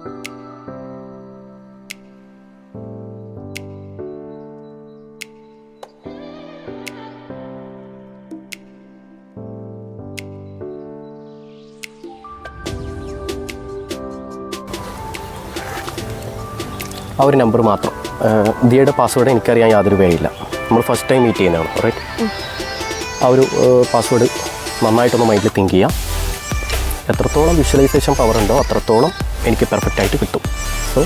ആ ഒരു നമ്പർ മാത്രം. ദിയയുടെ പാസ്വേഡ് എനിക്കറിയാൻ യാതൊരു വേയില്ല. നമ്മൾ ഫസ്റ്റ് ടൈം മീറ്റ് ചെയ്യുന്നതാണ്. റൈറ്റ്? ആ ഒരു പാസ്വേഡ് നന്നായിട്ടൊന്ന് മൈൻഡിൽ തിങ്ക് ചെയ്യാം. എത്രത്തോളം വിഷ്വലൈസേഷൻ പവർ ഉണ്ടോ അത്രത്തോളം എനിക്ക് പെർഫെക്റ്റ് ആയിട്ട് കിട്ടും. So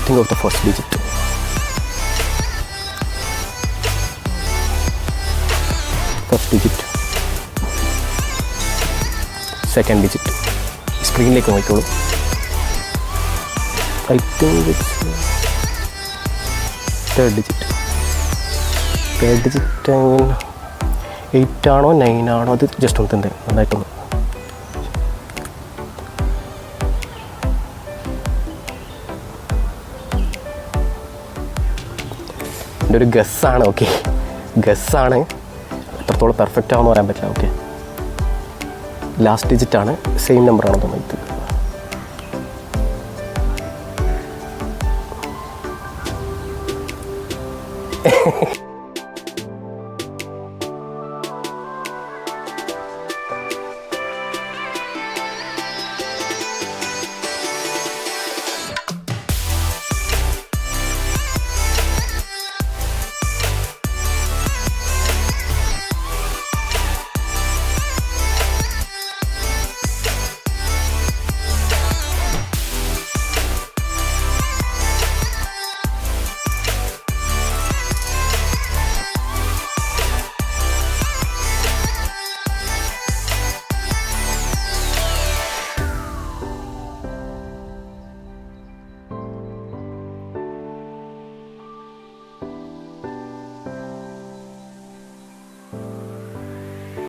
think of the first digit. First digit, second digit. സ്ക്രീനിലേക്ക് നോക്കിക്കോളൂ. I think it's third digit. Third digit 8 ആണോ 9 ആണോ അത് ജസ്റ്റ് ഒന്ന് തന്നെ നന്നായിട്ടൊന്ന്. എൻ്റെ ഒരു ഗസ്സാണ്. ഓക്കെ, ഗസ്സാണ്. എത്രത്തോളം പെർഫെക്റ്റ് ആണെന്ന് പറയാൻ പറ്റില്ല. ഓക്കെ, ലാസ്റ്റ് ഡിജിറ്റാണ്. സെയിം നമ്പറാണോ തോന്നുന്നത്.